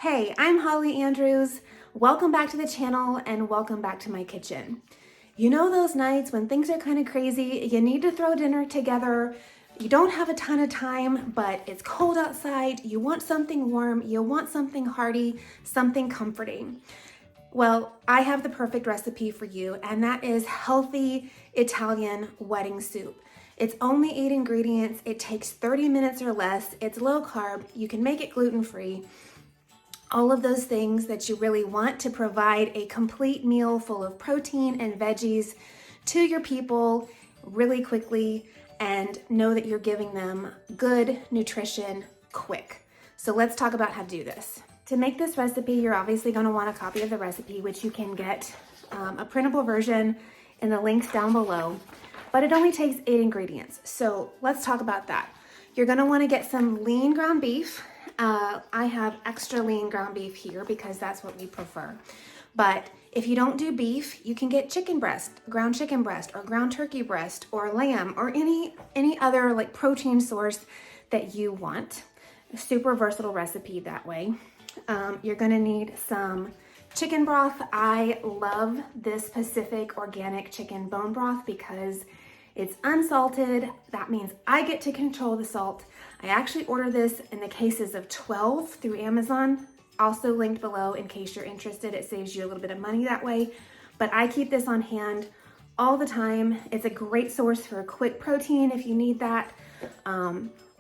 Hey, I'm Holly Andrews. Welcome back to the channel and welcome back to my kitchen. You know those nights when things are kind of crazy, you need to throw dinner together, you don't have a ton of time, but it's cold outside, you want something warm, you want something hearty, something comforting. Well, I have the perfect recipe for you, and that is healthy Italian wedding soup. It's only 8 ingredients, it takes 30 minutes or less, it's low carb, you can make it gluten-free. All of those things that you really want to provide a complete meal full of protein and veggies to your people really quickly and know that you're giving them good nutrition quick. So let's talk about how to do this. To make this recipe, you're obviously going to want a copy of the recipe, which you can get a printable version in the links down below, but it only takes 8 ingredients. So let's talk about that. You're going to want to get some lean ground beef. I have extra lean ground beef here because that's what we prefer. But if you don't do beef, you can get chicken breast, ground chicken breast, or ground turkey breast, or lamb, or any other like protein source that you want. A super versatile recipe that way. You're gonna need some chicken broth. I love this Pacific organic chicken bone broth because it's unsalted. That means I get to control the salt. I actually order this in the cases of 12 through Amazon, also linked below in case you're interested. It saves you a little bit of money that way, but I keep this on hand all the time. It's a great source for a quick protein if you need that,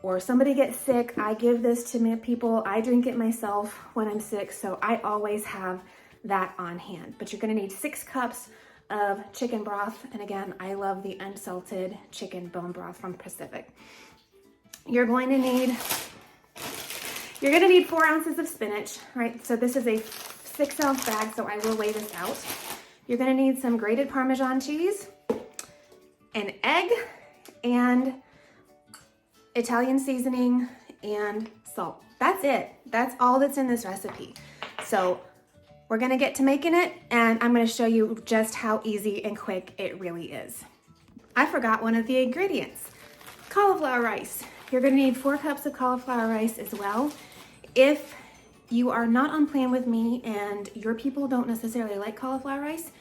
or somebody gets sick. I give this to my people. I drink it myself when I'm sick, so I always have that on hand. But you're gonna need 6 cups of chicken broth, and again, I love the unsalted chicken bone broth from Pacific. You're going to need 4 ounces of spinach, right? So this is a 6-ounce bag, so I will weigh this out. You're gonna need some grated Parmesan cheese, an egg, and Italian seasoning and salt. That's it. That's all that's in this recipe. So we're gonna get to making it, and I'm gonna show you just how easy and quick it really is. I forgot one of the ingredients, cauliflower rice. You're gonna need 4 cups of cauliflower rice as well. If you are not on plan with me and your people don't necessarily like cauliflower rice,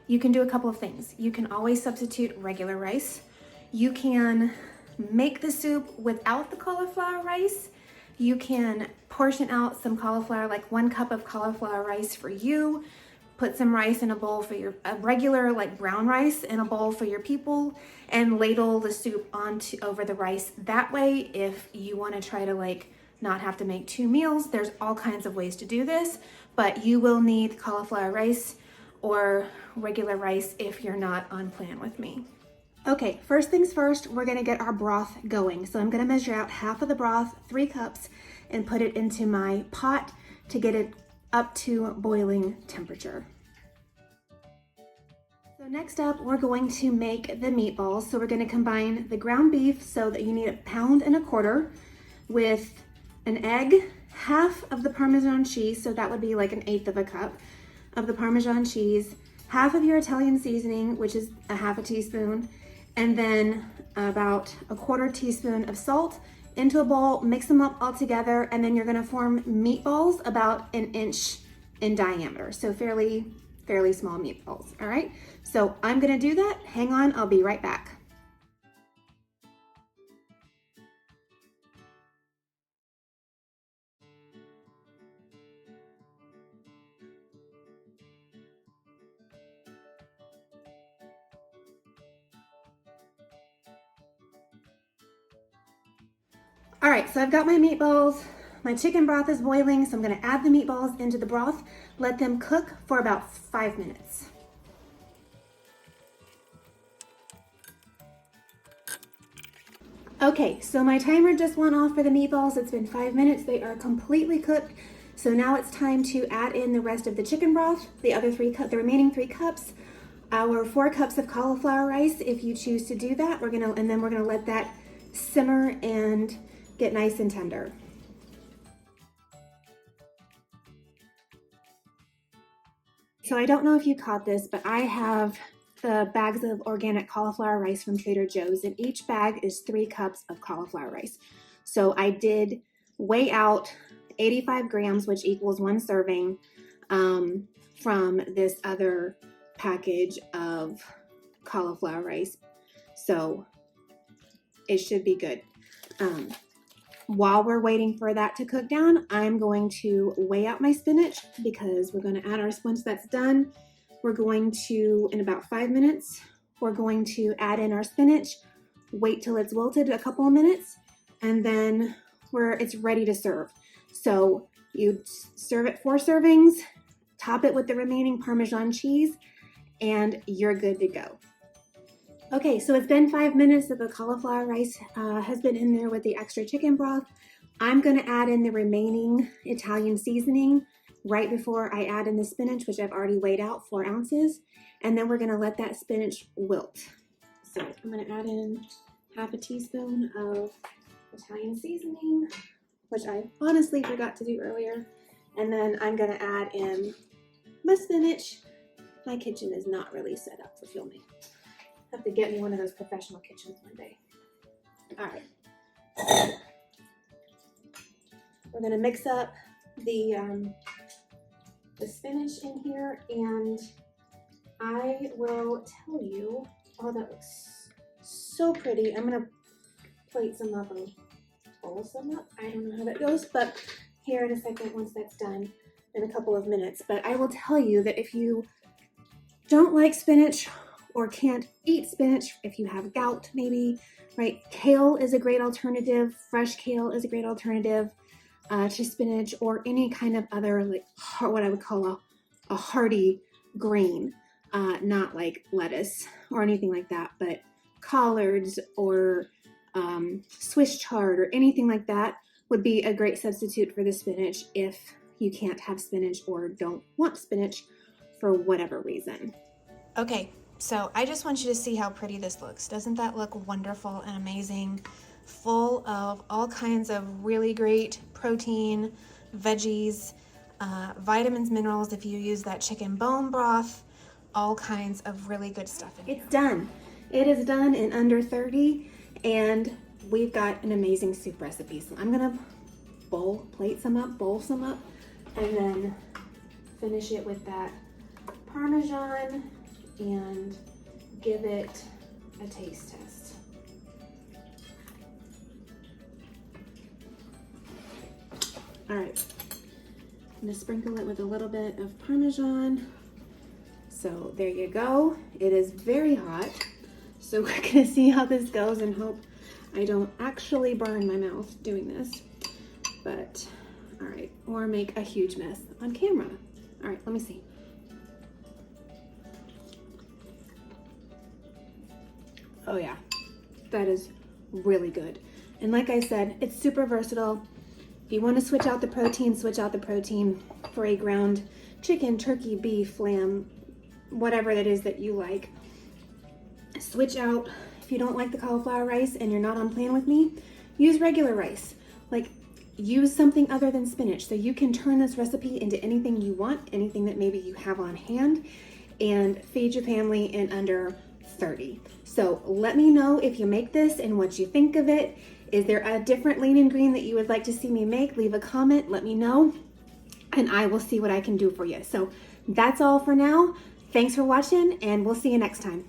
you can do a couple of things. You can always substitute regular rice. You can make the soup without the cauliflower rice. You can portion out some cauliflower, like 1 cup of cauliflower rice for you, put some rice in a bowl for your regular like brown rice in a bowl for your people, and ladle the soup over the rice. That way, if you want to try to like not have to make 2 meals, there's all kinds of ways to do this, but you will need cauliflower rice or regular rice if you're not on plan with me. Okay, first things first, we're gonna get our broth going. So I'm gonna measure out half of the broth, 3 cups, and put it into my pot to get it up to boiling temperature. So next up, we're going to make the meatballs. So we're gonna combine the ground beef, so that you need 1.25 pounds, with an egg, half of the Parmesan cheese, so that would be like 1/8 cup of the Parmesan cheese, half of your Italian seasoning, which is a half a teaspoon, and then about 1/4 teaspoon of salt into a bowl, mix them up all together, and then you're gonna form meatballs about 1 inch in diameter. So fairly small meatballs, all right? So I'm gonna do that. Hang on, I'll be right back. All right, so I've got my meatballs. My chicken broth is boiling, so I'm gonna add the meatballs into the broth, let them cook for about 5 minutes. Okay, so my timer just went off for the meatballs. It's been 5 minutes. They are completely cooked. So now it's time to add in the rest of the chicken broth, the remaining 3 cups, our 4 cups of cauliflower rice, if you choose to do that. And then we're gonna let that simmer and get nice and tender. So I don't know if you caught this, but I have the bags of organic cauliflower rice from Trader Joe's, and each bag is 3 cups of cauliflower rice. So I did weigh out 85 grams, which equals 1 serving from this other package of cauliflower rice. So it should be good. While we're waiting for that to cook down, I'm going to weigh out my spinach because we're going to add our once that's done. We're going to, in about 5 minutes, we're going to add in our spinach, wait till it's wilted a couple of minutes, and then it's ready to serve. So you serve it 4 servings, top it with the remaining Parmesan cheese, and you're good to go. Okay, so it's been 5 minutes that the cauliflower rice has been in there with the extra chicken broth. I'm going to add in the remaining Italian seasoning right before I add in the spinach, which I've already weighed out 4 ounces. And then we're going to let that spinach wilt. So I'm going to add in half a teaspoon of Italian seasoning, which I honestly forgot to do earlier. And then I'm going to add in my spinach. My kitchen is not really set up for filming. Have to get me one of those professional kitchens one day. All right. We're gonna mix up the spinach in here, and I will tell you, oh, that looks so pretty. I'm gonna plate some up and roll some up. I don't know how that goes, but here in a second, once that's done, in a couple of minutes. But I will tell you that if you don't like spinach or can't eat spinach, if you have gout maybe, right? Kale is a great alternative. Fresh kale is a great alternative to spinach, or any kind of other, like what I would call a hearty green, not like lettuce or anything like that, but collards or Swiss chard or anything like that would be a great substitute for the spinach if you can't have spinach or don't want spinach for whatever reason. Okay. So I just want you to see how pretty this looks. Doesn't that look wonderful and amazing? Full of all kinds of really great protein, veggies, vitamins, minerals if you use that chicken bone broth, all kinds of really good stuff in here. It's done. It is done in under 30, and we've got an amazing soup recipe. So I'm gonna bowl some up, and then finish it with that Parmesan and give it a taste test. All right, I'm gonna sprinkle it with a little bit of Parmesan. So there you go. It is very hot. So we're gonna see how this goes and hope I don't actually burn my mouth doing this. But, all right, or make a huge mess on camera. All right, let me see. Oh yeah, that is really good. And like I said, it's super versatile. If you want to switch out the protein, switch out the protein for a ground chicken, turkey, beef, lamb, whatever that is that you like. Switch out, if you don't like the cauliflower rice and you're not on plan with me, use regular rice. Like, use something other than spinach. So you can turn this recipe into anything you want, anything that maybe you have on hand, and feed your family in under 30. So let me know if you make this and what you think of it. Is there a different lean and green that you would like to see me make? Leave a comment, let me know, and I will see what I can do for you. So that's all for now. Thanks for watching, and we'll see you next time.